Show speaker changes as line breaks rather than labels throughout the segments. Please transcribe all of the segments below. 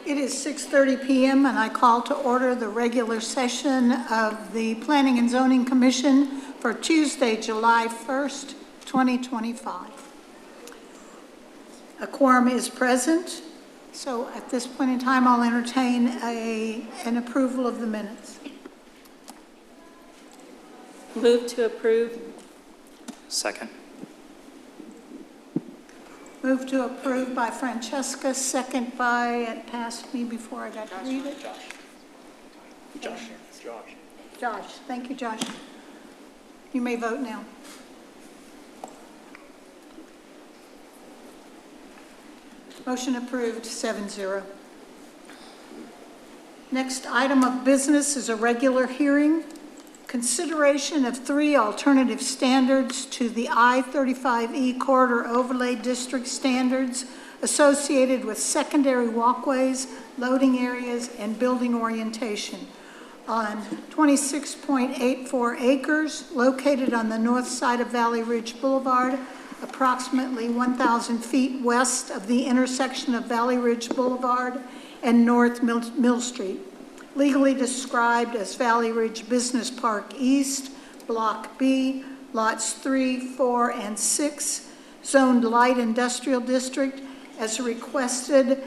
It is 6:30 p.m. and I call to order the regular session of the Planning and Zoning Commission for Tuesday, July 1st, 2025. A quorum is present, so at this point in time, I'll entertain an approval of the minutes.
Move to approve.
Second.
Move to approve by Francesca, second by, it passed me before I got to read it. Josh, thank you, Josh. You may vote now. Motion approved, 7-0. Next item of business is a regular hearing. Consideration of 3 alternative standards to the I-35E Corridor Overlay District standards associated with secondary walkways, loading areas, and building orientation on 26.84 acres located on the north side of Valley Ridge Boulevard, approximately 1,000 feet west of the intersection of Valley Ridge Boulevard and North Mill Street. Legally described as Valley Ridge Business Park East, Block B, Lots 3, 4, and 6, Zoned Light Industrial District, as requested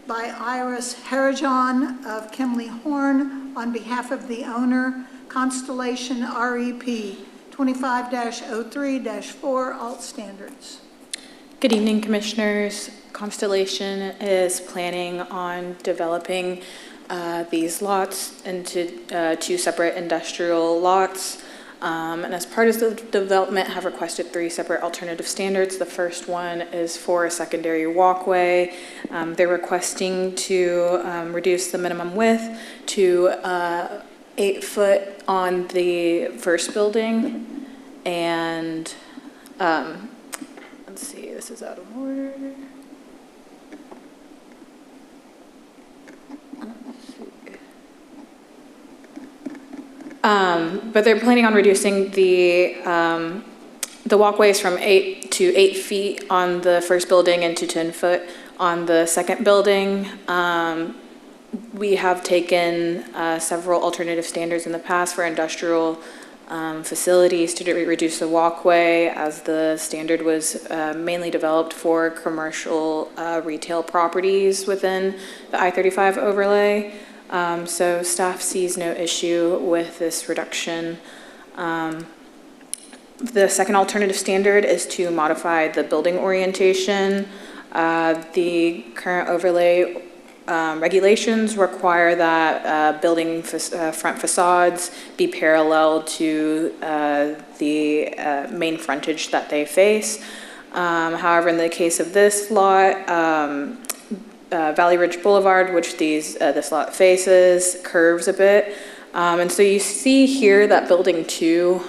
by Iris Harajan of Kimley Horn on behalf of the owner, Constellation REP 25-03-4 Alt Standards.
Good evening, Commissioners. Constellation is planning on developing these lots into 2 separate industrial lots. And as part of the development, have requested 3 separate alternative standards. The first one is for a secondary walkway. They're requesting to reduce the minimum width to 8 foot on the first building. And let's see, this is out of order. But they're planning on reducing the walkways from 8 to 8 feet on the first building and to 10 foot on the second building. We have taken several alternative standards in the past for industrial facilities to reduce the walkway, as the standard was mainly developed for commercial retail properties within the I-35 overlay. So staff sees no issue with this reduction. The second alternative standard is to modify the building orientation. The current overlay regulations require that building front facades be parallel to the main frontage that they face. However, in the case of this lot, Valley Ridge Boulevard, which this lot faces, curves a bit. And so you see here that building 2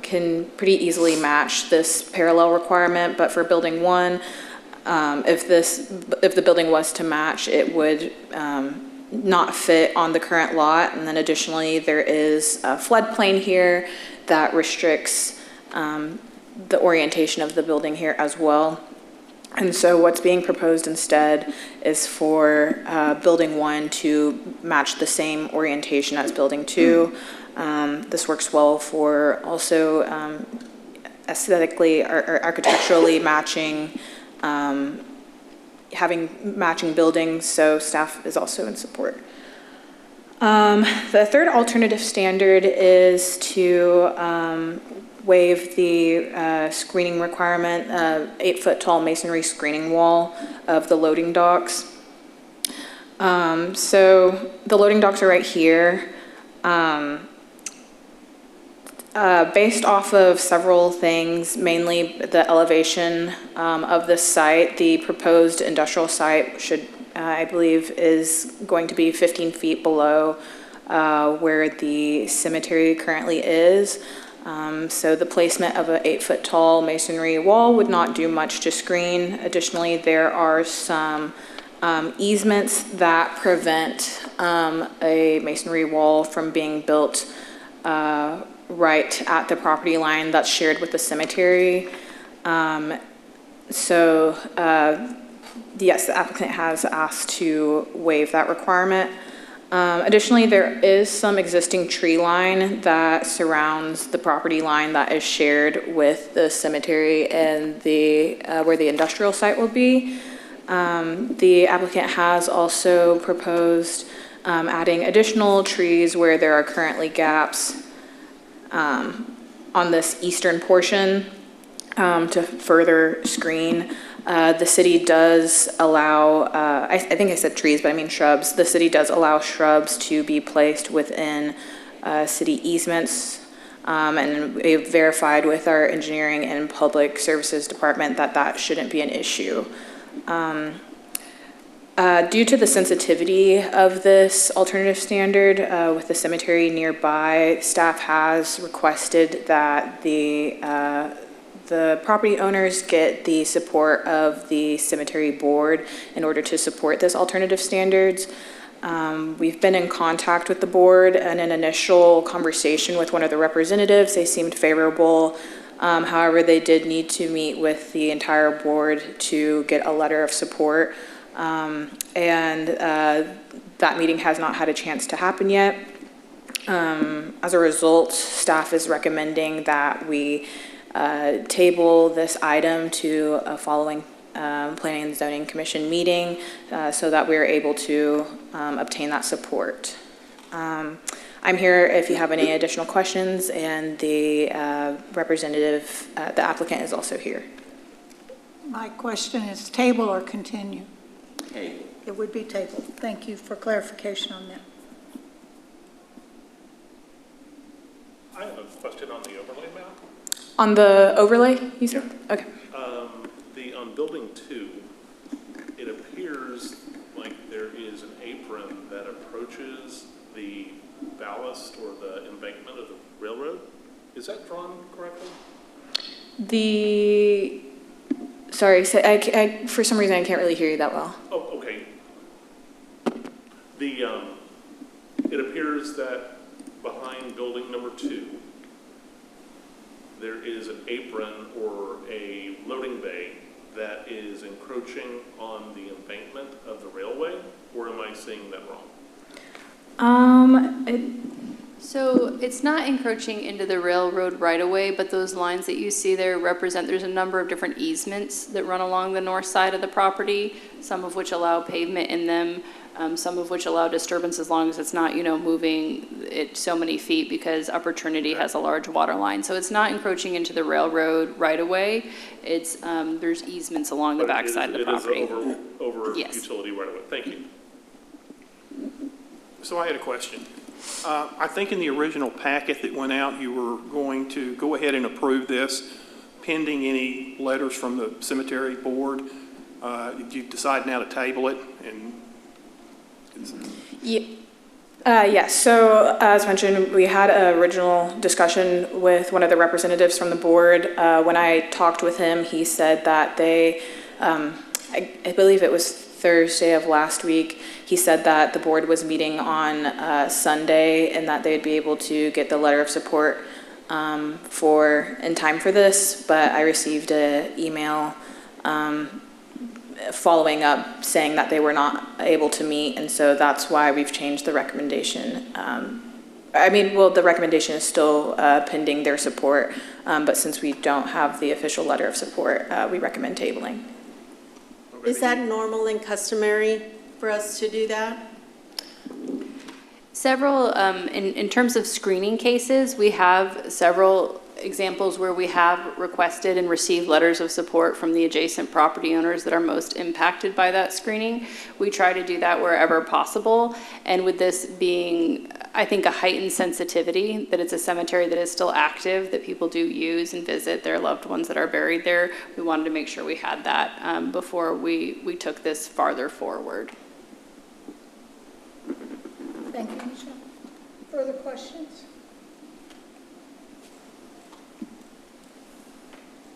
can pretty easily match this parallel requirement, but for building 1, if the building was to match, it would not fit on the current lot. And then additionally, there is a floodplain here that restricts the orientation of the building here as well. And so what's being proposed instead is for building 1 to match the same orientation as building 2. This works well for also aesthetically or architecturally matching, having matching buildings, so staff is also in support. The third alternative standard is to waive the screening requirement, 8 foot tall masonry screening wall of the loading docks. So the loading docks are right here. Based off of several things, mainly the elevation of this site, the proposed industrial site should, I believe, is going to be 15 feet below where the cemetery currently is. So the placement of an 8 foot tall masonry wall would not do much to screen. Additionally, there are some easements that prevent a masonry wall from being built right at the property line that's shared with the cemetery. So yes, the applicant has asked to waive that requirement. Additionally, there is some existing tree line that surrounds the property line that is shared with the cemetery and where the industrial site will be. The applicant has also proposed adding additional trees where there are currently gaps on this eastern portion to further screen. The city does allow, I think I said trees, but I mean shrubs. The city does allow shrubs to be placed within city easements. And we verified with our engineering and public services department that that shouldn't be an issue. Due to the sensitivity of this alternative standard with the cemetery nearby, staff has requested that the property owners get the support of the cemetery board in order to support this alternative standards. We've been in contact with the board and an initial conversation with one of the representatives. They seemed favorable. However, they did need to meet with the entire board to get a letter of support. That meeting has not had a chance to happen yet. As a result, staff is recommending that we table this item to a following Planning and Zoning Commission meeting so that we're able to obtain that support. I'm here if you have any additional questions, and the representative, the applicant is also here.
My question is table or continue?
Hey.
It would be tabled. Thank you for clarification on that.
I have a question on the overlay map.
On the overlay, you said? Okay.
On building 2, it appears like there is an apron that approaches the ballast or the embankment of the railroad. Is that drawn correctly?
Sorry, so I for some reason I can't really hear you that well.
Oh, okay. It appears that behind building number 2, there is an apron or a loading bay that is encroaching on the embankment of the railway, or am I seeing that wrong?
So it's not encroaching into the railroad right away, but those lines that you see there represent, there's a number of different easements that run along the north side of the property, some of which allow pavement in them, some of which allow disturbance as long as it's not, moving it so many feet, because Upper Trinity has a large water line. So it's not encroaching into the railroad right away. It's, there's easements along the back side of the property.
It is over
Yes.
utility right away. Thank you.
So I had a question. I think in the original packet that went out, you were going to go ahead and approve this pending any letters from the cemetery board. Did you decide now to table it?
Yes, so as mentioned, we had an original discussion with one of the representatives from the board. When I talked with him, he said that they, I believe it was Thursday of last week, he said that the board was meeting on Sunday and that they'd be able to get the letter of support in time for this, but I received an email following up saying that they were not able to meet, and so that's why we've changed the recommendation. The recommendation is still pending their support, but since we don't have the official letter of support, we recommend tabling.
Is that normal and customary for us to do that?
Several, in terms of screening cases, we have several examples where we have requested and received letters of support from the adjacent property owners that are most impacted by that screening. We try to do that wherever possible. And with this being, I think, a heightened sensitivity, that it's a cemetery that is still active, that people do use and visit their loved ones that are buried there, we wanted to make sure we had that before we took this farther forward.
Thank you, Michelle. Further questions?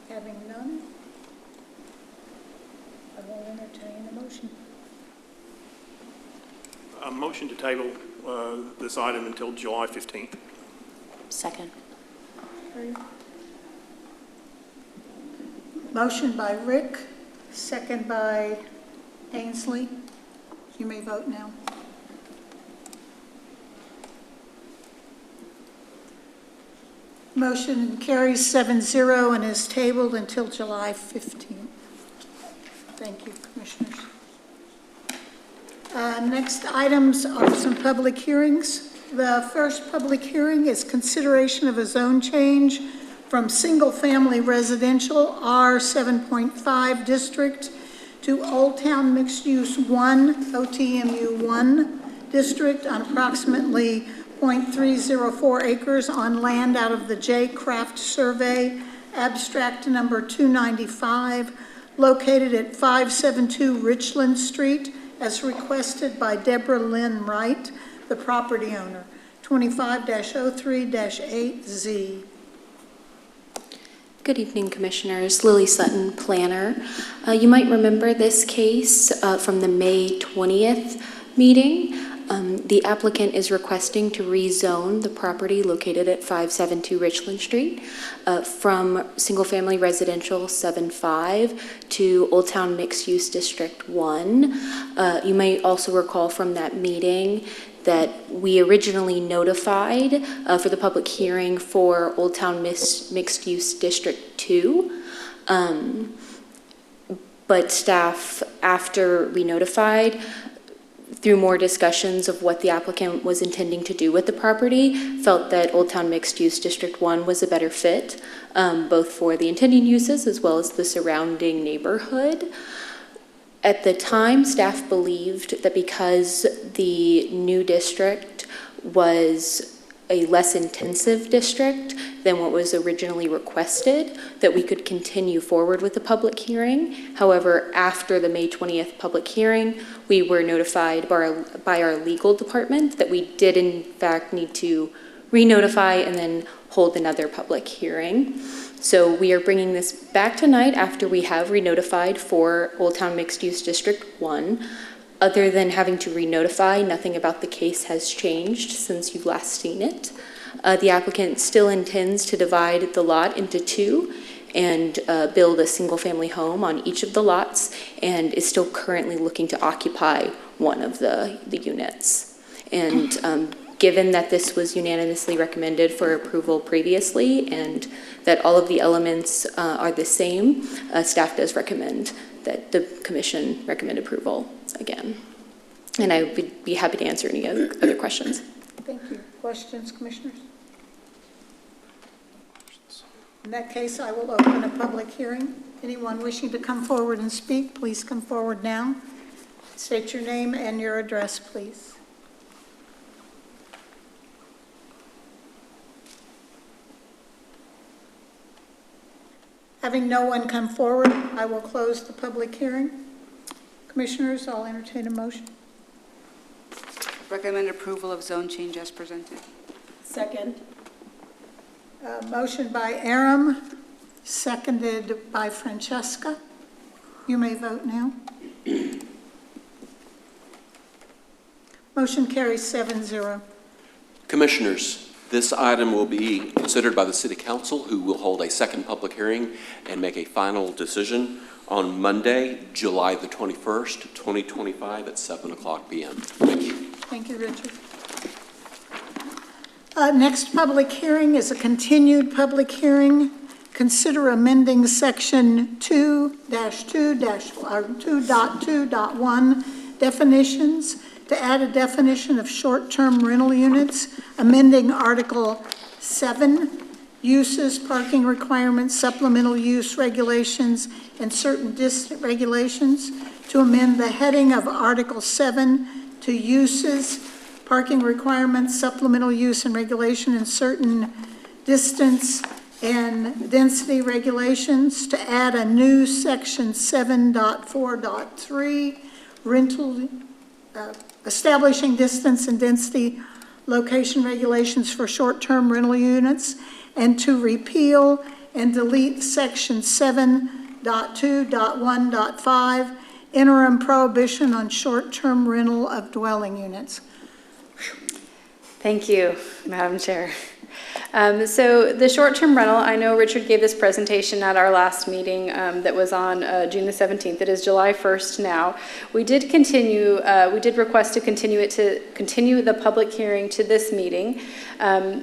Having none, I will entertain a motion.
A motion to table this item until July 15th.
Second.
Motion by Rick, second by Ainsley, you may vote now. Motion carries 7-0 and is tabled until July 15th. Thank you, Commissioners. Next items are some public hearings. The first public hearing is consideration of a zone change from single-family residential R7.5 district to Old Town Mixed Use 1, OTMU 1 district on approximately 0.304 acres on land out of the J. Craft Survey, abstract number 295, located at 572 Richland Street, as requested by Deborah Lynn Wright, the property owner, 25-03-8Z.
Good evening, Commissioners. Lily Sutton, planner. You might remember this case from the May 20th meeting. The applicant is requesting to rezone the property located at 572 Richland Street from single-family residential 7.5 to Old Town Mixed Use District 1. You may also recall from that meeting that we originally notified for the public hearing for Old Town Mixed Use District 2. But staff, after we notified, through more discussions of what the applicant was intending to do with the property, felt that Old Town Mixed Use District 1 was a better fit, both for the intended uses as well as the surrounding neighborhood. At the time, staff believed that because the new district was a less intensive district than what was originally requested, that we could continue forward with the public hearing. However, after the May 20th public hearing, we were notified by our legal department that we did in fact need to re-notify and then hold another public hearing. So we are bringing this back tonight after we have re-notified for Old Town Mixed Use District 1. Other than having to re-notify, nothing about the case has changed since you've last seen it. The applicant still intends to divide the lot into two and build a single-family home on each of the lots, and is still currently looking to occupy one of the units. And given that this was unanimously recommended for approval previously and that all of the elements are the same, staff does recommend that the commission recommend approval again. And I would be happy to answer any other questions.
Thank you. Questions, Commissioners? In that case, I will open a public hearing. Anyone wishing to come forward and speak, please come forward now. State your name and your address, please. Having no one come forward, I will close the public hearing. Commissioners, I'll entertain a motion.
Recommend approval of zone change as presented.
Second.
Motion by Aram, seconded by Francesca. You may vote now. Motion carries 7-0.
Commissioners, this item will be considered by the City Council, who will hold a second public hearing and make a final decision on Monday, July the 21st, 2025 at 7:00 p.m. Thank you.
Thank you, Richard. Next public hearing is a continued public hearing. Consider amending section 2-2.2.1 definitions to add a definition of short-term rental units, amending Article 7, uses, parking requirements, supplemental use regulations, and certain district regulations, to amend the heading of Article 7 to uses, parking requirements, supplemental use and regulation, and certain distance and density regulations, to add a new section 7.4.3, rental, establishing distance and density location regulations for short-term rental units, and to repeal and delete section 7.2.1.5, interim prohibition on short-term rental of dwelling units.
Thank you, Madam Chair. So the short-term rental, I know Richard gave this presentation at our last meeting that was on June the 17th. It is July 1st now. We did request to continue the public hearing to this meeting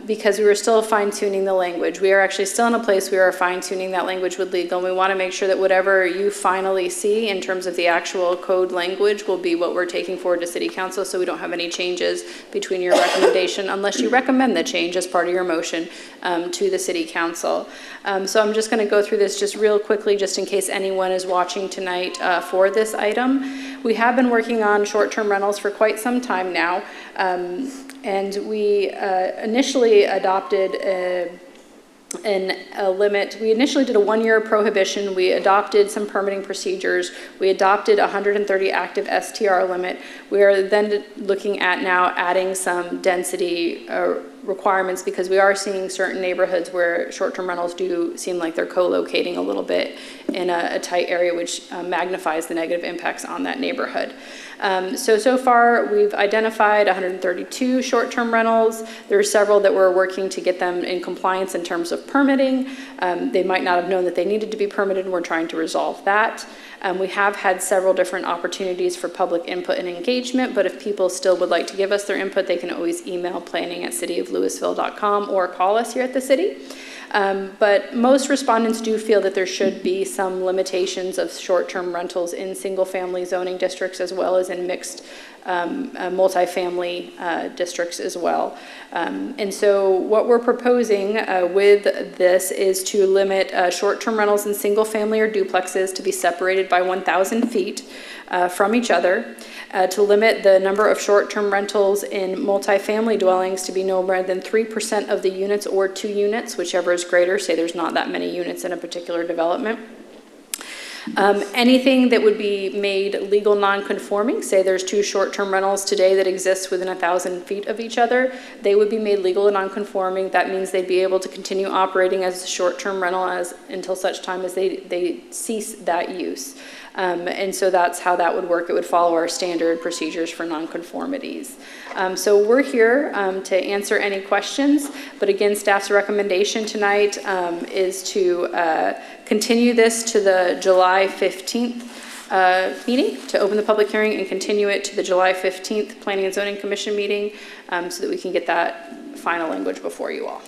because we were still fine-tuning the language. We are actually still in a place we are fine-tuning that language with legal, and we want to make sure that whatever you finally see in terms of the actual code language will be what we're taking forward to City Council, so we don't have any changes between your recommendation unless you recommend the change as part of your motion to the City Council. So I'm just going to go through this just real quickly, just in case anyone is watching tonight for this item. We have been working on short-term rentals for quite some time now, and we initially adopted a limit. We initially did a 1-year prohibition. We adopted some permitting procedures. We adopted 130 active STR limit. We are then looking at now adding some density requirements because we are seeing certain neighborhoods where short-term rentals do seem like they're co-locating a little bit in a tight area, which magnifies the negative impacts on that neighborhood. So far we've identified 132 short-term rentals. There are several that we're working to get them in compliance in terms of permitting. They might not have known that they needed to be permitted, and we're trying to resolve that. We have had several different opportunities for public input and engagement, but if people still would like to give us their input, they can always email planning@cityoflewisville.com or call us here at the city. But most respondents do feel that there should be some limitations of short-term rentals in single-family zoning districts as well as in mixed multifamily districts as well. And so what we're proposing with this is to limit short-term rentals in single-family or duplexes to be separated by 1,000 feet from each other, to limit the number of short-term rentals in multifamily dwellings to be no more than 3% of the units or 2 units, whichever is greater. Say there's not that many units in a particular development. Anything that would be made legal non-conforming, say there's 2 short-term rentals today that exist within 1,000 feet of each other, they would be made legal non-conforming. That means they'd be able to continue operating as a short-term rental until such time as they cease that use. And so that's how that would work. It would follow our standard procedures for nonconformities. So we're here to answer any questions, but again, staff's recommendation tonight is to continue this to the July 15th meeting, to open the public hearing and continue it to the July 15th Planning and Zoning Commission meeting so that we can get that final language before you all.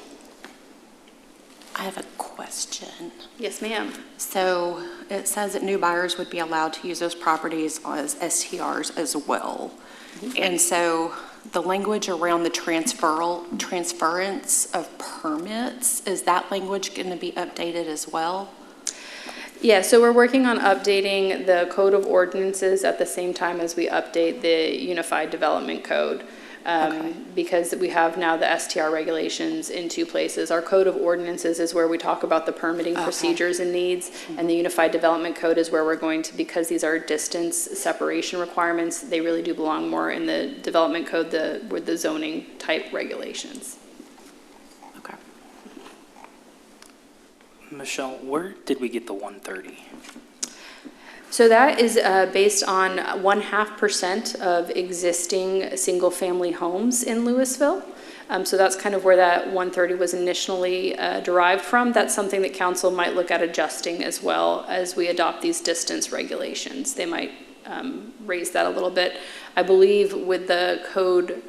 I have a question.
Yes, ma'am.
So it says that new buyers would be allowed to use those properties as STRs as well. Mm-hmm. And so the language around the transference of permits, is that language going to be updated as well?
Yeah, so we're working on updating the Code of Ordinances at the same time as we update the Unified Development Code. Because we have now the STR regulations in 2 places. Our Code of Ordinances is where we talk about the permitting procedures and needs, and the Unified Development Code is where we're going to, because these are distance separation requirements, they really do belong more in the Development Code with the zoning type regulations.
Okay.
Michelle, where did we get the 130?
So that is based on 0.5% of existing single-family homes in Lewisville. So that's kind of where that 130 was initially derived from. That's something that council might look at adjusting as well as we adopt these distance regulations. They might raise that a little bit. I believe with the Code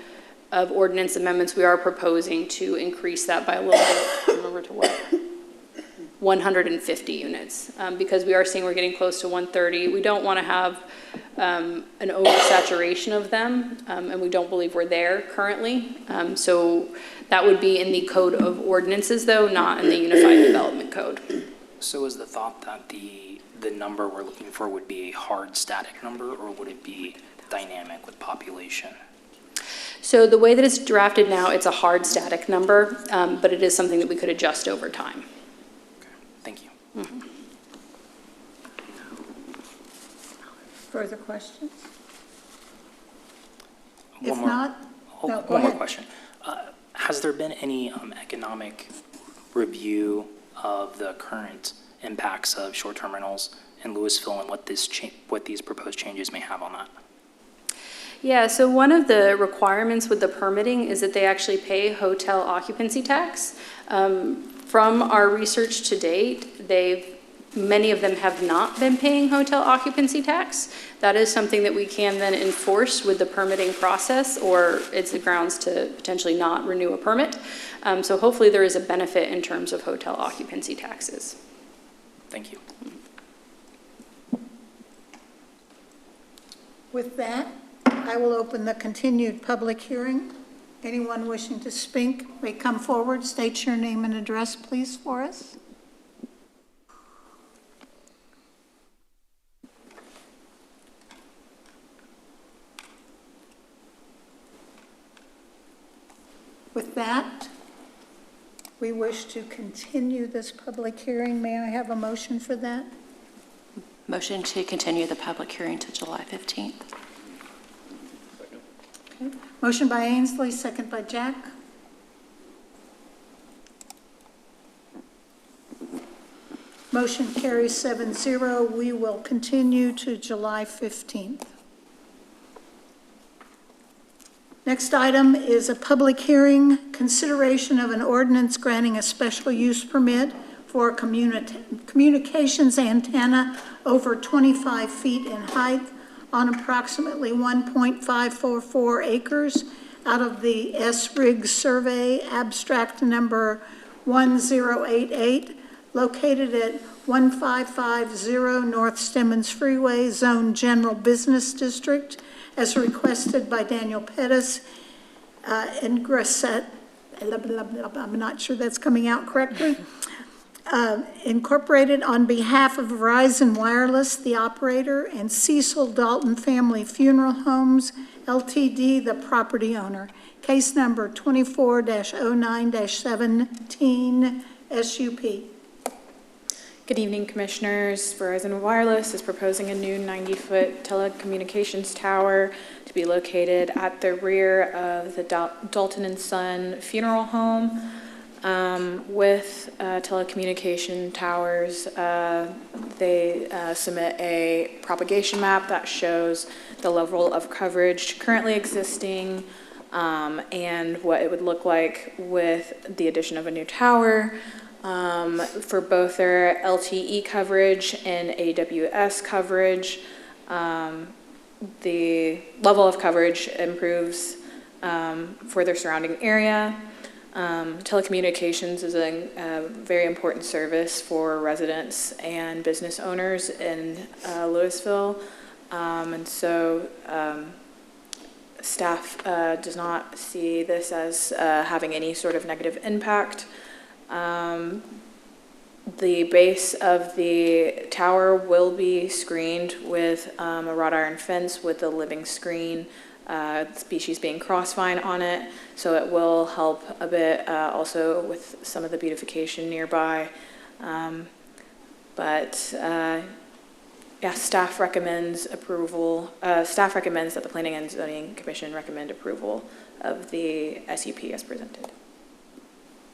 of Ordinance amendments, we are proposing to increase that by a little bit. Remember to what? 150 units, because we are seeing we're getting close to 130. We don't want to have an oversaturation of them, and we don't believe we're there currently. So that would be in the Code of Ordinances, though, not in the Unified Development Code.
So is the thought that the number we're looking for would be a hard static number, or would it be dynamic with population?
So the way that it's drafted now, it's a hard static number, but it is something that we could adjust over time.
Thank you.
Mm-hmm.
Further questions?
One
If
more.
not, no, go
One more
ahead.
question. Has there been any economic review of the current impacts of short-term rentals in Lewisville and what these proposed changes may have on that?
Yeah, so one of the requirements with the permitting is that they actually pay hotel occupancy tax. From our research to date, many of them have not been paying hotel occupancy tax. That is something that we can then enforce with the permitting process, or it's the grounds to potentially not renew a permit. So hopefully there is a benefit in terms of hotel occupancy taxes.
Thank you.
With that, I will open the continued public hearing. Anyone wishing to speak may come forward. State your name and address, please, for us. With that, we wish to continue this public hearing. May I have a motion for that?
Motion to continue the public hearing to July 15th.
Okay. Motion by Ainsley, second by Jack. Motion carries 7-0. We will continue to July 15th. Next item is a public hearing, consideration of an ordinance granting a special use permit for a communications antenna over 25 feet in height on approximately 1.544 acres out of the S-RIG survey abstract number 1088, located at 1550 North Stemmons Freeway, Zone General Business District, as requested by Daniel Pettis and Grasset, I'm not sure that's coming out correctly, Incorporated on behalf of Verizon Wireless, the operator, and Cecil Dalton Family Funeral Homes, LTD, the property owner. Case number 24-09-17 SUP.
Good evening, Commissioners. Verizon Wireless is proposing a new 90-foot telecommunications tower to be located at the rear of the Dalton & Son Funeral Home. With telecommunication towers, they submit a propagation map that shows the level of coverage currently existing and what it would look like with the addition of a new tower. For both their LTE coverage and AWS coverage, the level of coverage improves for their surrounding area. Telecommunications is a very important service for residents and business owners in Lewisville, and so staff does not see this as having any sort of negative impact. The base of the tower will be screened with a wrought iron fence with a living screen species being crossvine on it, so it will help a bit also with some of the beautification nearby. Yeah, staff recommends approval. Staff recommends that the Planning and Zoning Commission recommend approval of the SUP as presented.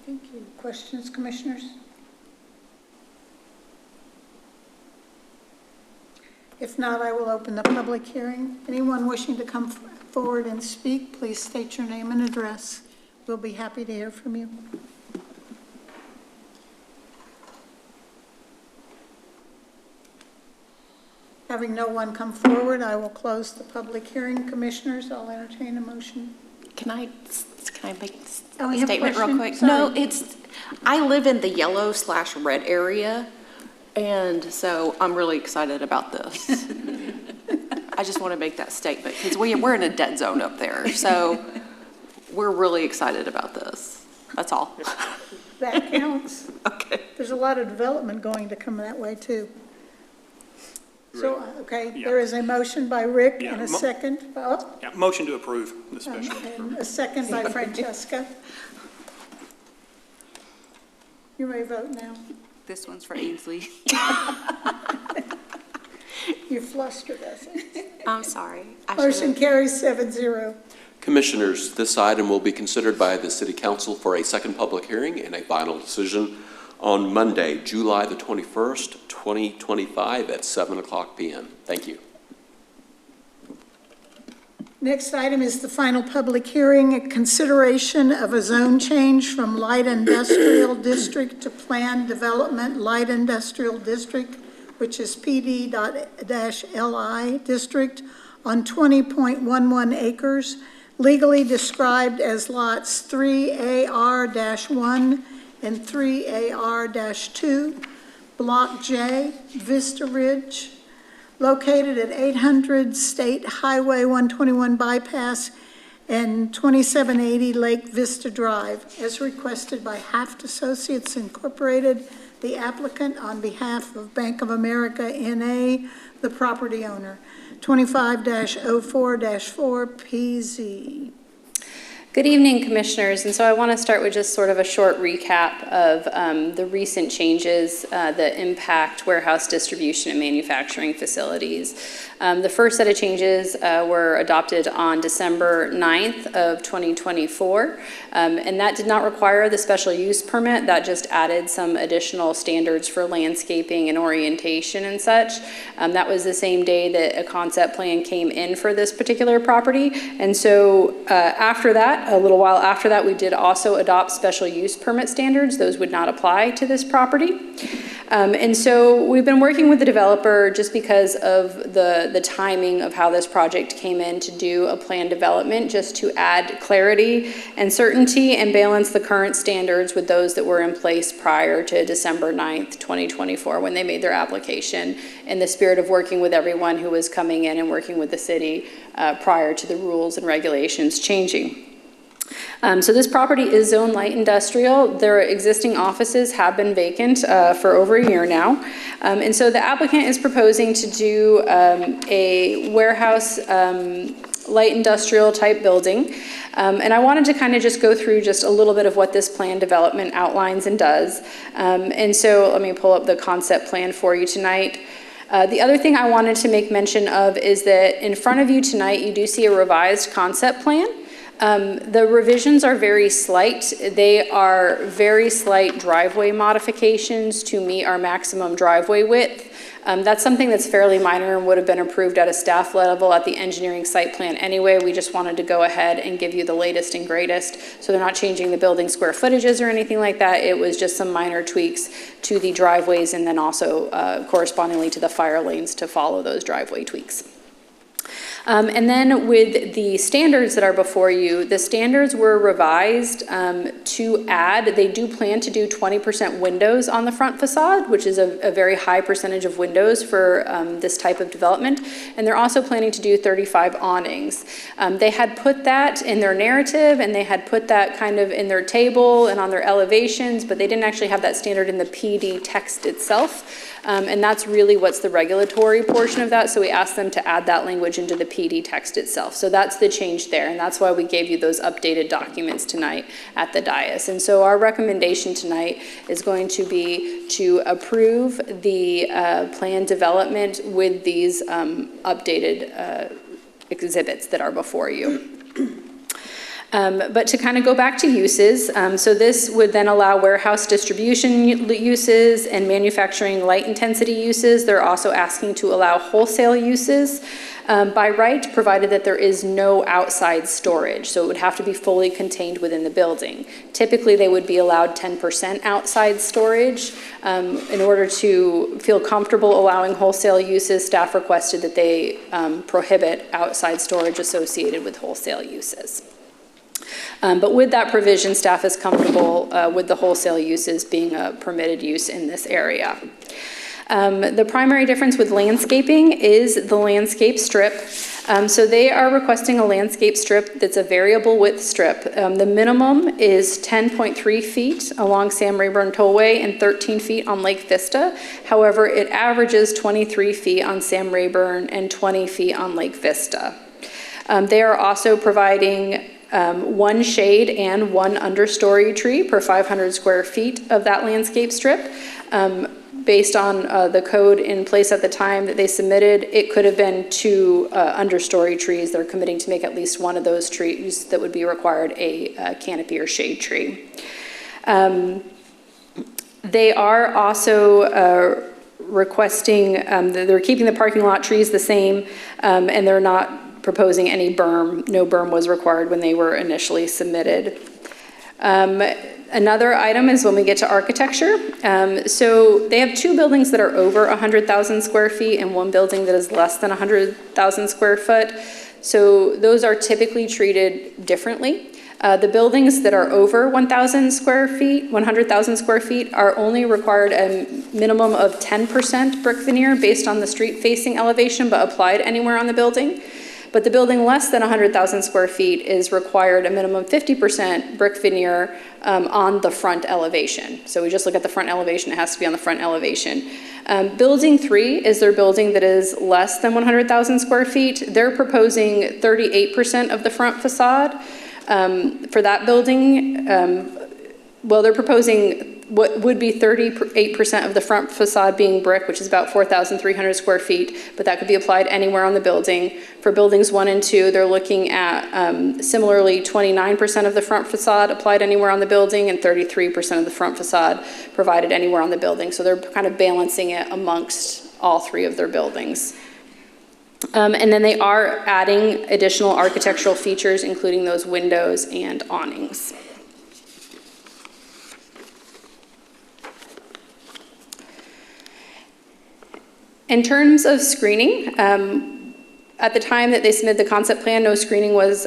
Thank you. Questions, Commissioners? If not, I will open the public hearing. Anyone wishing to come forward and speak, please state your name and address. We'll be happy to hear from you. Having no one come forward, I will close the public hearing. Commissioners, I'll entertain a motion.
Can I make
Oh,
a
you have a
statement real
question?
quick?
Sorry.
No, I live in the yellow/red area, and so I'm really excited about this. I just want to make that statement because we're in a dead zone up there, so we're really excited about this. That's all.
That counts.
Okay.
There's a lot of development going to come that way, too. So, okay,
Yeah.
there is a motion by Rick
Yeah,
and a second. Oh,
Yeah, motion to approve the special.
and a second by Francesca. You may vote now.
This one's for Ainsley.
You flustered us.
I'm sorry.
Motion carries 7-0.
Commissioners, this item will be considered by the City Council for a second public hearing and a final decision on Monday, July the 21st, 2025 at 7:00 p.m. Thank you.
Next item is the final public hearing, a consideration of a zone change from light industrial district to planned development light industrial district, which is PD-LI district on 20.11 acres, legally described as lots 3AR-1 and 3AR-2, Block J, Vista Ridge, located at 800 State Highway 121 bypass and 2780 Lake Vista Drive, as requested by Haft Associates Incorporated, the applicant, on behalf of Bank of America N.A., the property owner, 25-04-4PZ.
Good evening, Commissioners. And so I want to start with just sort of a short recap of the recent changes that impact warehouse distribution and manufacturing facilities. The first set of changes were adopted on December 9th of 2024, and that did not require the special use permit. That just added some additional standards for landscaping and orientation and such. That was the same day that a concept plan came in for this particular property. And so after that, a little while after that, we did also adopt special use permit standards. Those would not apply to this property. And so we've been working with the developer just because of the timing of how this project came in to do a plan development, just to add clarity and certainty and balance the current standards with those that were in place prior to December 9th, 2024, when they made their application, in the spirit of working with everyone who was coming in and working with the city prior to the rules and regulations changing. So this property is zone light industrial. Their existing offices have been vacant for over a year now. And so the applicant is proposing to do a warehouse light industrial type building. And I wanted to kind of just go through just a little bit of what this plan development outlines and does. And so let me pull up the concept plan for you tonight. The other thing I wanted to make mention of is that in front of you tonight, you do see a revised concept plan. The revisions are very slight. They are very slight driveway modifications to meet our maximum driveway width. That's something that's fairly minor and would have been approved at a staff level at the engineering site plan anyway. We just wanted to go ahead and give you the latest and greatest. So they're not changing the building square footages or anything like that. It was just some minor tweaks to the driveways and then also correspondingly to the fire lanes to follow those driveway tweaks. And then with the standards that are before you, the standards were revised to add, they do plan to do 20% windows on the front facade, which is a very high percentage of windows for this type of development. And they're also planning to do 35 awnings. They had put that in their narrative and they had put that kind of in their table and on their elevations, but they didn't actually have that standard in the PD text itself. And that's really what's the regulatory portion of that. So we asked them to add that language into the PD text itself. So that's the change there. And that's why we gave you those updated documents tonight at the dais. And so our recommendation tonight is going to be to approve the plan development with these updated exhibits that are before you. But to kind of go back to uses, so this would then allow warehouse distribution uses and manufacturing light intensity uses. They're also asking to allow wholesale uses by right, provided that there is no outside storage. So it would have to be fully contained within the building. Typically, they would be allowed 10% outside storage. In order to feel comfortable allowing wholesale uses, staff requested that they prohibit outside storage associated with wholesale uses. But with that provision, staff is comfortable with the wholesale uses being a permitted use in this area. The primary difference with landscaping is the landscape strip. So they are requesting a landscape strip that's a variable width strip. The minimum is 10.3 feet along Sam Rayburn Tollway and 13 feet on Lake Vista. However, it averages 23 feet on Sam Rayburn and 20 feet on Lake Vista. They are also providing one shade and one understory tree per 500 square feet of that landscape strip. Based on the code in place at the time that they submitted, it could have been 2 understory trees. They're committing to make at least one of those trees that would be required a canopy or shade tree. They are also requesting, they're keeping the parking lot trees the same, and they're not proposing any berm. No berm was required when they were initially submitted. Another item is when we get to architecture. So they have 2 buildings that are over 100,000 square feet and 1 building that is less than 100,000 square foot. So those are typically treated differently. The buildings that are over 1,000 square feet, 100,000 square feet are only required a minimum of 10% brick veneer based on the street facing elevation, but applied anywhere on the building. But the building less than 100,000 square feet is required a minimum 50% brick veneer on the front elevation. So we just look at the front elevation, it has to be on the front elevation. Building 3 is their building that is less than 100,000 square feet. They're proposing 38% of the front facade. For that building, well, they're proposing what would be 38% of the front facade being brick, which is about 4,300 square feet, but that could be applied anywhere on the building. For buildings 1 and 2, they're looking at similarly 29% of the front facade applied anywhere on the building and 33% of the front facade provided anywhere on the building. So they're kind of balancing it amongst all 3 of their buildings. And then they are adding additional architectural features, including those windows and awnings. In terms of screening, at the time that they submitted the concept plan, no screening was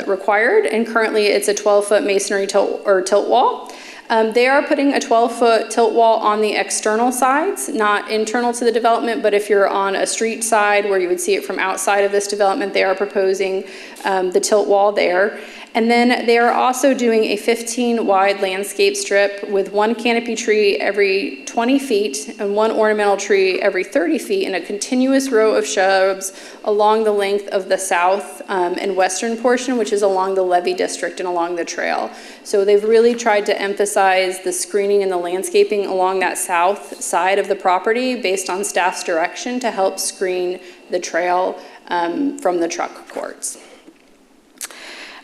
required, and currently it's a 12-foot masonry tilt wall. They are putting a 12-foot tilt wall on the external sides, not internal to the development, but if you're on a street side where you would see it from outside of this development, they are proposing the tilt wall there. And then they are also doing a 15-wide landscape strip with 1 canopy tree every 20 feet and 1 ornamental tree every 30 feet and a continuous row of shrubs along the length of the south and western portion, which is along the levee district and along the trail. So they've really tried to emphasize the screening and the landscaping along that south side of the property based on staff's direction to help screen the trail from the truck courts.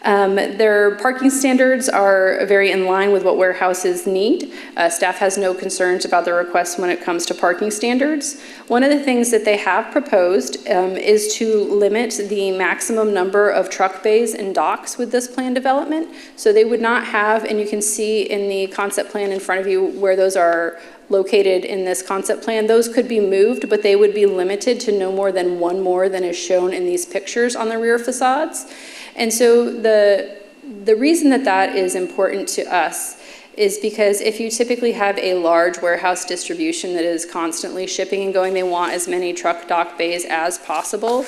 Their parking standards are very in line with what warehouses need. Staff has no concerns about the request when it comes to parking standards. One of the things that they have proposed is to limit the maximum number of truck bays and docks with this plan development. So they would not have, and you can see in the concept plan in front of you where those are located in this concept plan, those could be moved, but they would be limited to no more than 1 more than is shown in these pictures on the rear facades. And so the reason that that is important to us is because if you typically have a large warehouse distribution that is constantly shipping and going, they want as many truck dock bays as possible.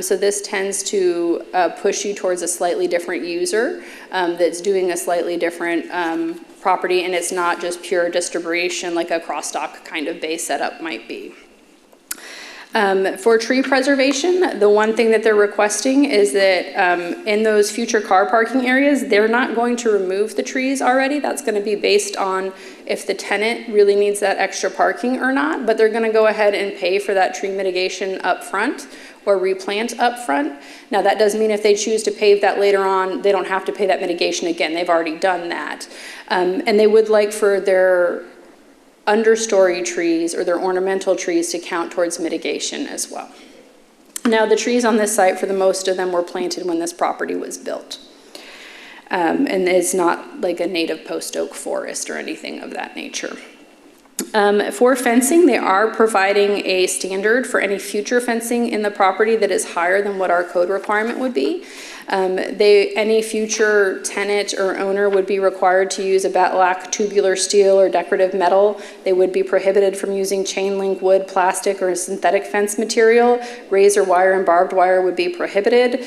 So this tends to push you towards a slightly different user that's doing a slightly different property, and it's not just pure distribution like a cross-dock kind of bay setup might be. For tree preservation, the one thing that they're requesting is that in those future car parking areas, they're not going to remove the trees already. That's going to be based on if the tenant really needs that extra parking or not, but they're going to go ahead and pay for that tree mitigation up front or replant up front. Now that does mean if they choose to pave that later on, they don't have to pay that mitigation again. They've already done that. And they would like for their understory trees or their ornamental trees to count towards mitigation as well. Now the trees on this site, for the most of them, were planted when this property was built. And it's not like a native post oak forest or anything of that nature. For fencing, they are providing a standard for any future fencing in the property that is higher than what our code requirement would be. Any future tenant or owner would be required to use a battlack tubular steel or decorative metal. They would be prohibited from using chain link wood, plastic, or synthetic fence material. Razor wire and barbed wire would be prohibited.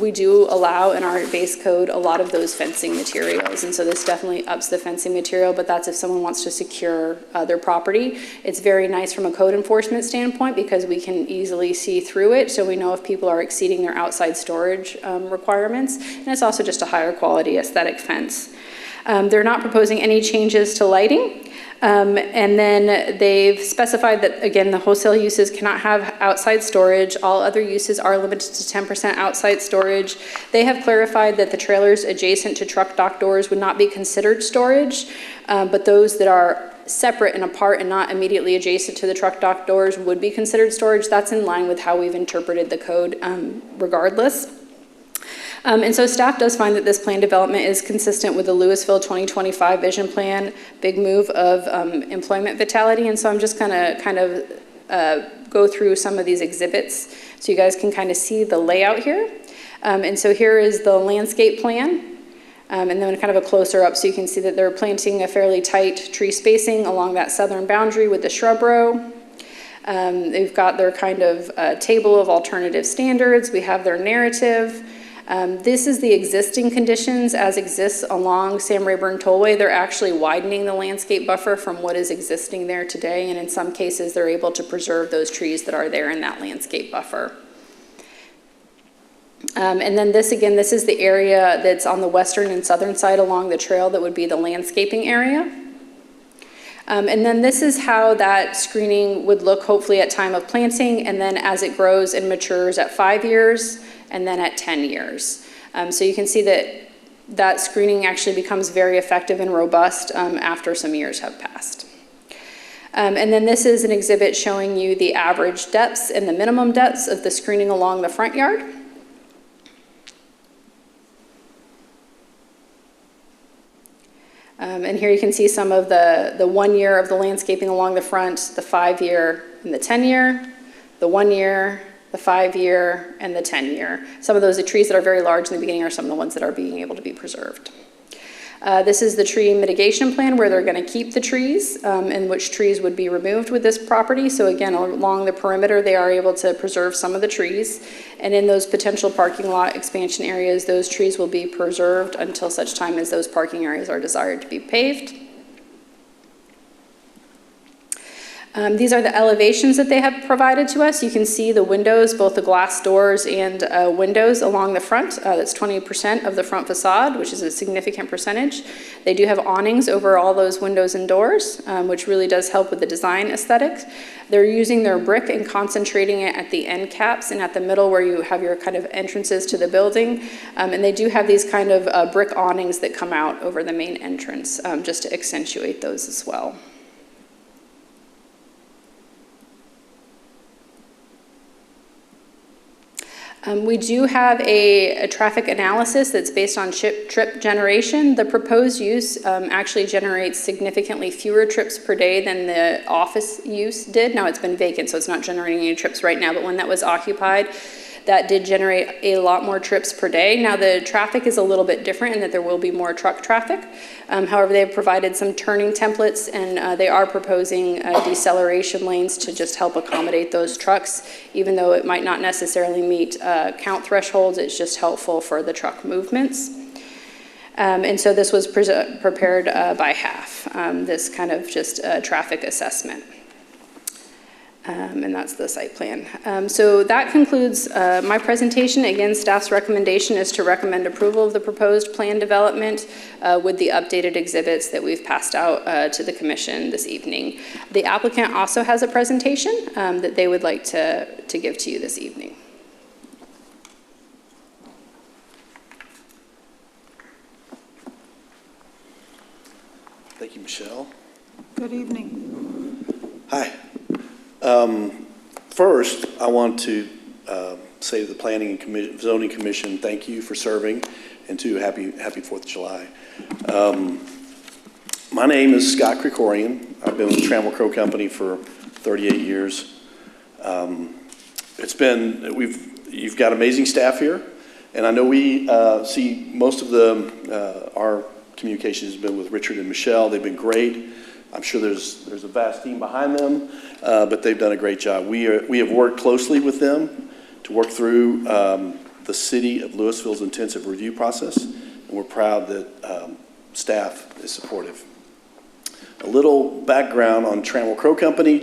We do allow in our base code a lot of those fencing materials, and so this definitely ups the fencing material, but that's if someone wants to secure their property. It's very nice from a code enforcement standpoint because we can easily see through it, so we know if people are exceeding their outside storage requirements, and it's also just a higher quality aesthetic fence. They're not proposing any changes to lighting, and then they've specified that, again, the wholesale uses cannot have outside storage. All other uses are limited to 10% outside storage. They have clarified that the trailers adjacent to truck dock doors would not be considered storage, but those that are separate and apart and not immediately adjacent to the truck dock doors would be considered storage. That's in line with how we've interpreted the code regardless. And so staff does find that this plan development is consistent with the Lewisville 2025 vision plan, big move of employment vitality. And so I'm just gonna kind of go through some of these exhibits so you guys can kind of see the layout here. And so here is the landscape plan. And then kind of a closer up so you can see that they're planting a fairly tight tree spacing along that southern boundary with the shrub row. They've got their kind of table of alternative standards. We have their narrative. This is the existing conditions as exists along Sam Rayburn Tollway. They're actually widening the landscape buffer from what is existing there today, and in some cases they're able to preserve those trees that are there in that landscape buffer. And then this is the area that's on the western and southern side along the trail that would be the landscaping area. And then this is how that screening would look hopefully at time of planting, and then as it grows and matures at 5 years, and then at 10 years. So you can see that that screening actually becomes very effective and robust after some years have passed. And then this is an exhibit showing you the average depths and the minimum depths of the screening along the front yard. And here you can see some of the 1 year of the landscaping along the front, the 5 year and the 10 year, the 1 year, the 5 year, and the 10 year. Some of those trees that are very large in the beginning are some of the ones that are being able to be preserved. This is the tree mitigation plan where they're going to keep the trees and which trees would be removed with this property. So again, along the perimeter, they are able to preserve some of the trees. And in those potential parking lot expansion areas, those trees will be preserved until such time as those parking areas are desired to be paved. These are the elevations that they have provided to us. You can see the windows, both the glass doors and windows along the front. That's 20% of the front facade, which is a significant percentage. They do have awnings over all those windows and doors, which really does help with the design aesthetics. They're using their brick and concentrating it at the end caps and at the middle where you have your kind of entrances to the building. And they do have these kind of brick awnings that come out over the main entrance just to accentuate those as well. We do have a traffic analysis that's based on trip generation. The proposed use actually generates significantly fewer trips per day than the office use did. Now it's been vacant, so it's not generating any trips right now, but when that was occupied, that did generate a lot more trips per day. Now the traffic is a little bit different in that there will be more truck traffic. However, they've provided some turning templates and they are proposing deceleration lanes to just help accommodate those trucks. Even though it might not necessarily meet count thresholds, it's just helpful for the truck movements. And so this was prepared by HAF, this kind of just traffic assessment. And that's the site plan. So that concludes my presentation. Again, staff's recommendation is to recommend approval of the proposed plan development with the updated exhibits that we've passed out to the commission this evening. The applicant also has a presentation that they would like to give to you this evening.
Thank you, Michelle.
Good evening.
Hi. First, I want to say to the Planning and Zoning Commission, thank you for serving, and to happy 4th of July. My name is Scott Krikorian. I've been with Trammell Crow Company for 38 years. You've got amazing staff here, and I know we see most of our communication has been with Richard and Michelle. They've been great. I'm sure there's a vast team behind them, but they've done a great job. We have worked closely with them to work through the City of Lewisville's intensive review process, and we're proud that staff is supportive. A little background on Trammell Crow Company.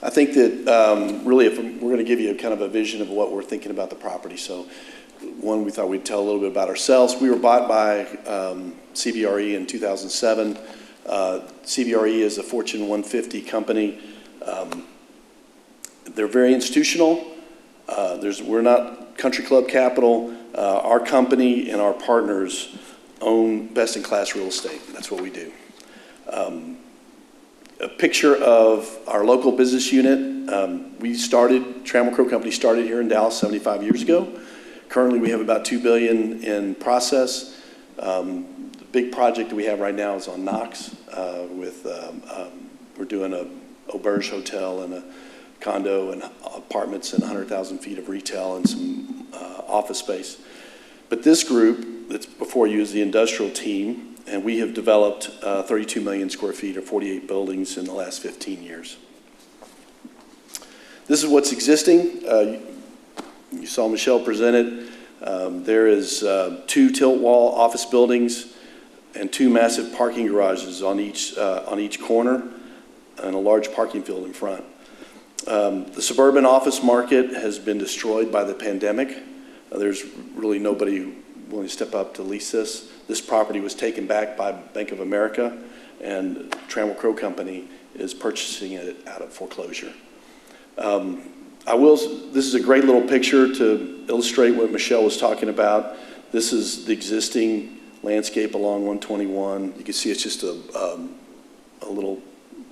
I think that really if we're going to give you kind of a vision of what we're thinking about the property. So one, we thought we'd tell a little bit about ourselves. We were bought by CBRE in 2007. CBRE is a Fortune 150 company. They're very institutional. We're not country club capital. Our company and our partners own best-in-class real estate. That's what we do. A picture of our local business unit. Trammell Crow Company started here in Dallas 75 years ago. Currently, we have about $2 billion in process. The big project that we have right now is on Knox we're doing a auberge hotel and a condo and apartments and 100,000 feet of retail and some office space. But this group that's before you is the industrial team, and we have developed 32 million square feet or 48 buildings in the last 15 years. This is what's existing. You saw Michelle present it. There is 2 tilt wall office buildings and 2 massive parking garages on each corner and a large parking field in front. The suburban office market has been destroyed by the pandemic. There's really nobody willing to step up to lease this. This property was taken back by Bank of America, and Trammell Crow Company is purchasing it out of foreclosure. This is a great little picture to illustrate what Michelle was talking about. This is the existing landscape along 121. You can see it's just a little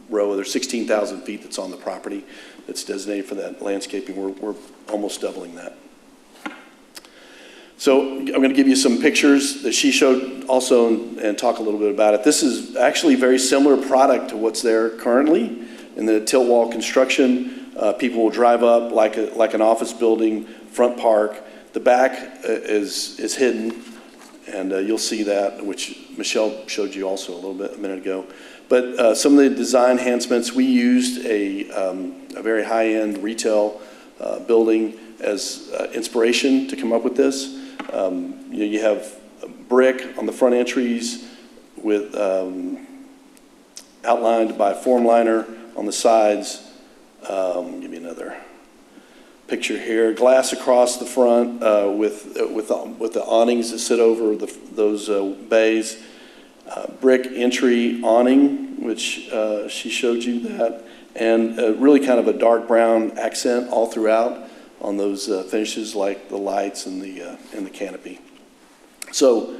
row. There's 16,000 feet that's on the property that's designated for that landscaping. We're almost doubling that. So I'm going to give you some pictures that she showed also and talk a little bit about it. This is actually a very similar product to what's there currently in the tilt wall construction. People will drive up like an office building, front park. The back is hidden, and you'll see that, which Michelle showed you also a minute ago. But some of the design enhancements, we used a very high-end retail building as inspiration to come up with this. You have brick on the front entries with outlined by form liner on the sides. Give me another picture here. Glass across the front with the awnings that sit over those bays. Brick entry awning, which she showed you that, and really kind of a dark brown accent all throughout on those finishes like the lights and the canopy. So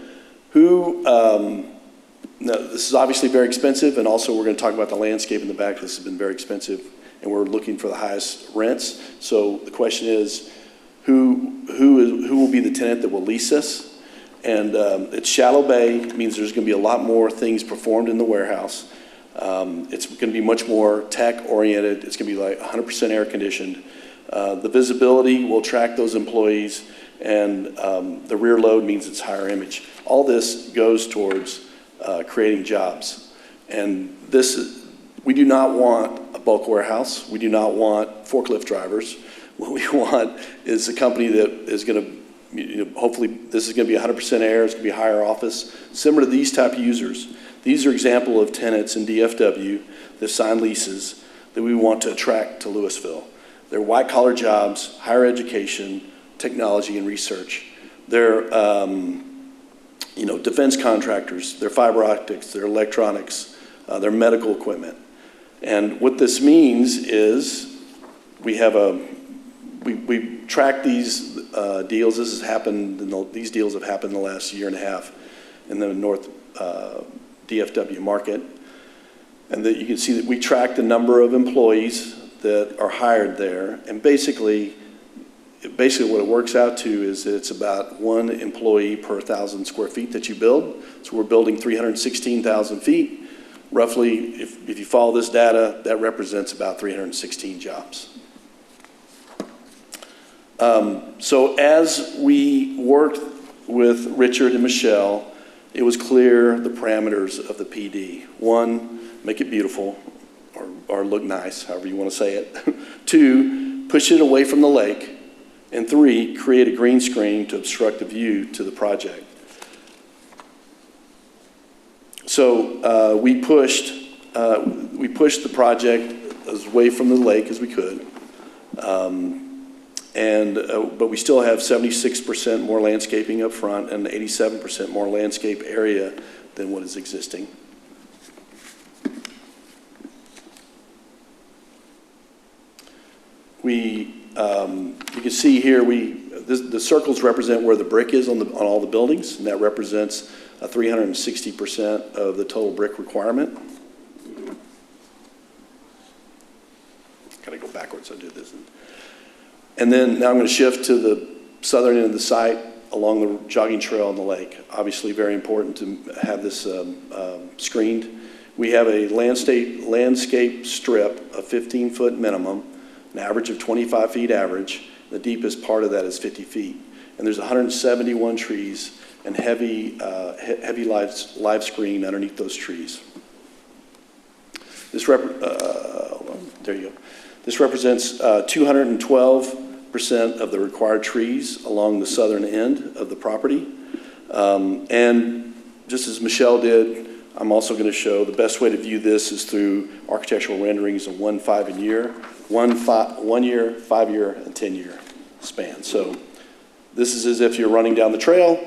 now, this is obviously very expensive, and also we're going to talk about the landscape in the back. This has been very expensive, and we're looking for the highest rents. So the question is, who will be the tenant that will lease this? And it's shallow bay, means there's going to be a lot more things performed in the warehouse. It's going to be much more tech-oriented. It's going to be like 100% air-conditioned. The visibility will attract those employees, and the rear load means it's higher image. All this goes towards creating jobs. And we do not want a bulk warehouse. We do not want forklift drivers. What we want is a company that is going to, hopefully this is going to be 100% air, it's going to be a higher office, similar to these type of users. These are example of tenants in DFW that sign leases that we want to attract to Lewisville. They're white-collar jobs, higher education, technology, and research. They're defense contractors, they're fiber optics, they're electronics, they're medical equipment. And what this means is we track these deals. These deals have happened in the last year and a half in the North DFW market. And that you can see that we track the number of employees that are hired there. And basically what it works out to is that it's about 1 employee per 1,000 square feet that you build. So we're building 316,000 feet. Roughly, if you follow this data, that represents about 316 jobs. So as we worked with Richard and Michelle, it was clear the parameters of the PD. 1, make it beautiful or look nice, however you want to say it. 2, push it away from the lake. And 3, create a green screen to obstruct the view to the project. So we pushed the project as away from the lake as we could. But we still have 76% more landscaping up front and 87% more landscape area than what is existing. You can see here, the circles represent where the brick is on all the buildings, and that represents 360% of the total brick requirement. And then now I'm going to shift to the southern end of the site along the jogging trail on the lake. Obviously very important to have this screened. We have a landscape strip of 15-foot minimum, an average of 25 feet average. The deepest part of that is 50 feet. And there's 171 trees and heavy live screen underneath those trees. This there you go. This represents 212% of the required trees along the southern end of the property. And just as Michelle did, I'm also going to show the best way to view this is through architectural renderings of 1, 5 year, 1 year, 5 year, and 10 year span. So this is as if you're running down the trail.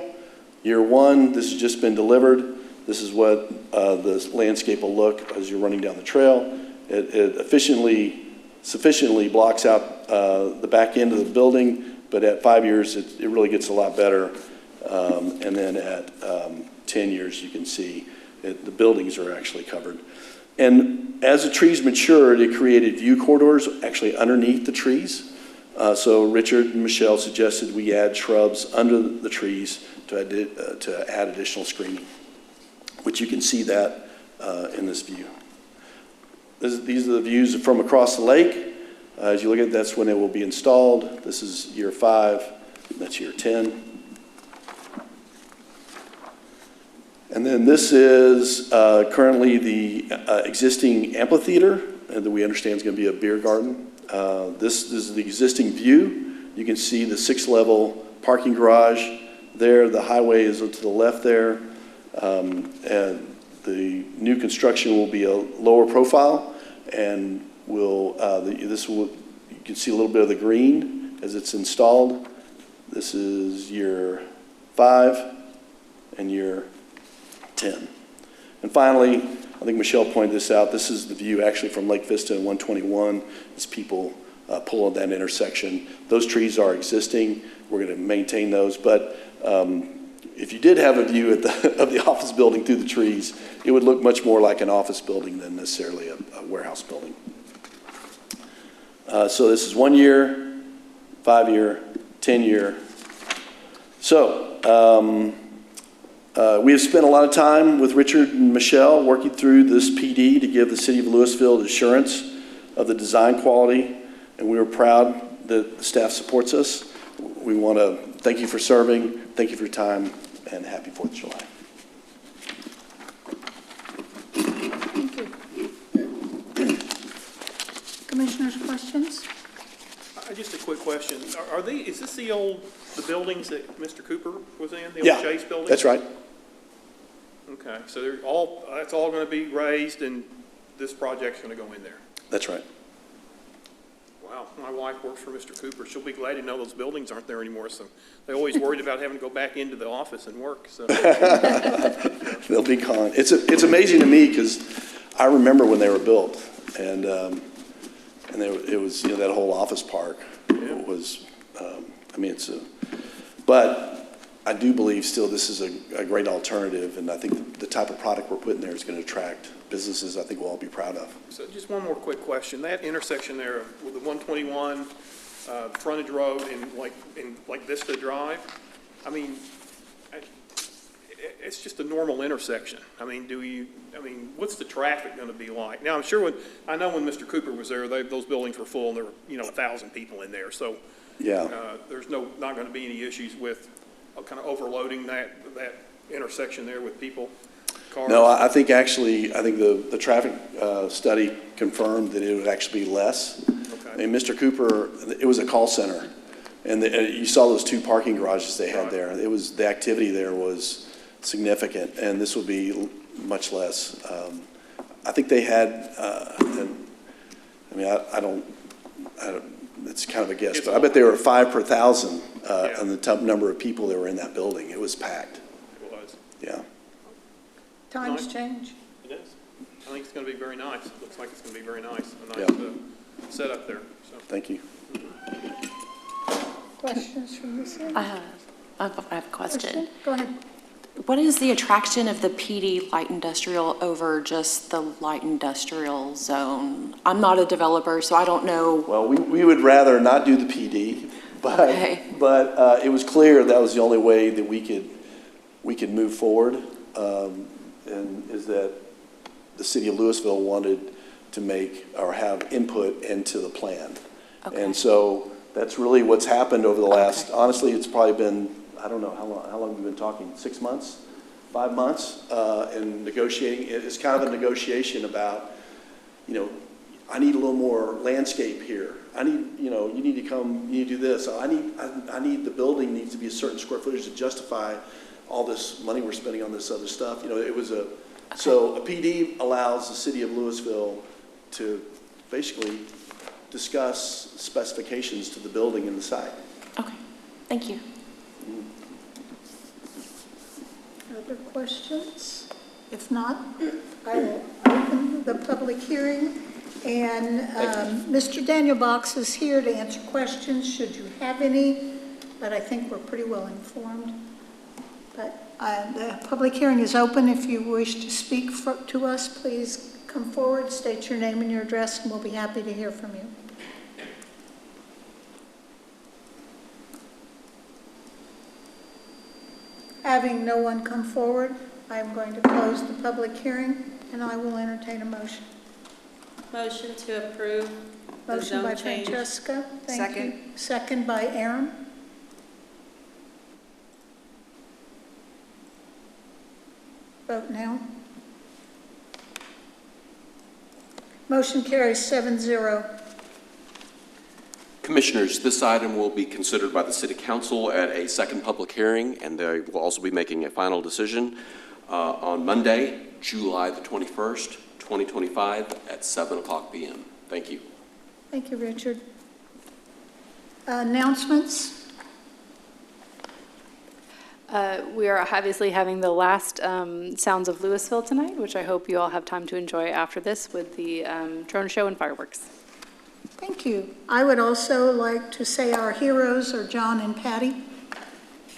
Year 1, this has just been delivered. This is what the landscape will look as you're running down the trail. It sufficiently blocks out the back end of the building, but at 5 years, it really gets a lot better. And then at 10 years, you can see the buildings are actually covered. And as the trees matured, it created view corridors actually underneath the trees. So Richard and Michelle suggested we add shrubs under the trees to add additional screening, which you can see that in this view. These are the views from across the lake. As you look at it, that's when it will be installed. This is year 5, that's year 10. And then this is currently the existing amphitheater that we understand is going to be a beer garden. This is the existing view. You can see the 6-level parking garage there. The highway is to the left there. And the new construction will be a lower profile, and you can see a little bit of the green as it's installed. This is year 5 and year 10. And finally, I think Michelle pointed this out, this is the view actually from Lake Vista and 121 as people pull on that intersection. Those trees are existing. We're going to maintain those, but if you did have a view of the office building through the trees, it would look much more like an office building than necessarily a warehouse building. So this is 1 year, 5 year, 10 year. So we have spent a lot of time with Richard and Michelle working through this PD to give the city of Lewisville assurance of the design quality, and we are proud that the staff supports us. We want to thank you for serving, thank you for your time, and happy 4th of July.
Thank you. Commissioners, questions?
Just a quick question. Is this the buildings that Mr. Cooper was in? The
Yeah,
old Chase building?
that's right.
Okay, so that's all going to be raised, and this project's going to go in there?
That's right.
Wow, my wife works for Mr. Cooper. She'll be glad to know those buildings aren't there anymore, so they're always worried about having to go back into the office and work, so.
They'll be gone. It's amazing to me because I remember when they were built, and it was, that whole office park. It was, but I do believe still this is a great alternative, and I think the type of product we're putting there is going to attract businesses I think we'll all be proud of.
So just one more quick question. That intersection there with the 121 frontage road and like Vista Drive, it's just a normal intersection. What's the traffic going to be like? Now, I'm sure I know when Mr. Cooper was there, those buildings were full and there were 1,000 people in there. So
yeah,
there's not going to be any issues with kind of overloading that intersection there with people. Cars.
No, I think the traffic study confirmed that it would actually be less.
Okay.
And Mr. Cooper, it was a call center, and you saw those 2 parking garages they had there. It was, the activity there was significant, and this would be much less. I think they had, I don't, it's kind of a guess, but I bet they were 5 per 1,000 on the number of people that were in that building. It was packed.
It was.
Yeah.
Times change.
It is. I think it's going to be very nice. It looks like it's going to be very nice. A nice setup there. So.
Thank you.
Questions from this end?
I have a question.
Go ahead.
What is the attraction of the PD light industrial over just the light industrial zone? I'm not a developer, so I don't know.
Well, we would rather not do the PD. But it was clear that was the only way that we could move forward, and is that the city of Lewisville wanted to make or have input into the plan.
Okay.
And so that's really what's happened over the last, honestly, it's probably been, I don't know, how long we've been talking, 6 months, 5 months, and negotiating. It's kind of a negotiation about, I need a little more landscape here. I need, you need to come, you need to do this. I need, the building needs to be a certain square footage to justify all this money we're spending on this other stuff. It was so a PD allows the city of Lewisville to basically discuss specifications to the building and the site.
Okay, thank you.
Other questions? If not, I will open the public hearing. And Mr. Daniel Box is here to answer questions, should you have any, but I think we're pretty well informed. But the public hearing is open. If you wish to speak to us, please come forward, state your name and your address, and we'll be happy to hear from you. Having no one come forward, I'm going to close the public hearing, and I will entertain a motion.
Motion to approve the
Motion by
zone change.
Francesca. Thank you.
Second.
Second by Aaron. Vote now. Motion carries 7-0.
Commissioners, this item will be considered by the City Council at a second public hearing, and they will also be making a final decision on Monday, July the 21st, 2025 at 7:00 p.m. Thank you.
Thank you, Richard. Announcements?
We are obviously having the last Sounds of Lewisville tonight, which I hope you all have time to enjoy after this with the drone show and fireworks.
Thank you. I would also like to say our heroes are John and Patty.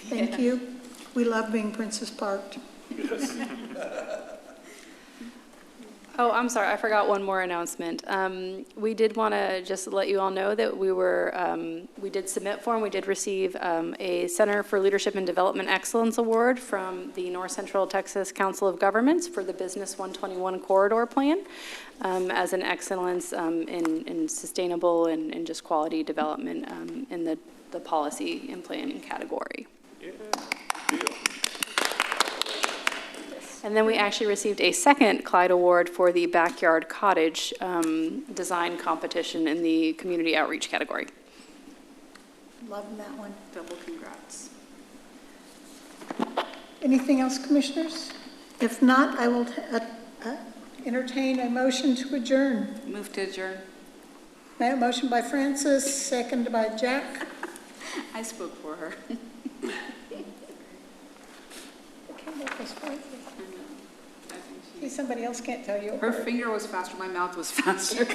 Thank you. We love being Princess Parked.
Oh, I'm sorry, I forgot one more announcement. We did want to just let you all know that we did submit for and we did receive a Center for Leadership and Development Excellence Award from the North Central Texas Council of Governments for the Business 121 Corridor Plan as an excellence in sustainable and just quality development in the policy and planning category.
Yeah.
And then we actually received a second Clyde Award for the Backyard Cottage design competition in the community outreach category.
Loving that one.
Double congrats.
Anything else, commissioners? If not, I will entertain a motion to adjourn.
Move to adjourn.
Motion by Francis, second by Jack.
I spoke for her.
See, somebody else can't tell you.
Her finger was faster, my mouth was faster.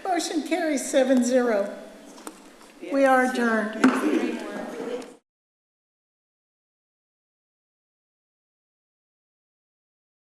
Motion carries 7-0. We are adjourned.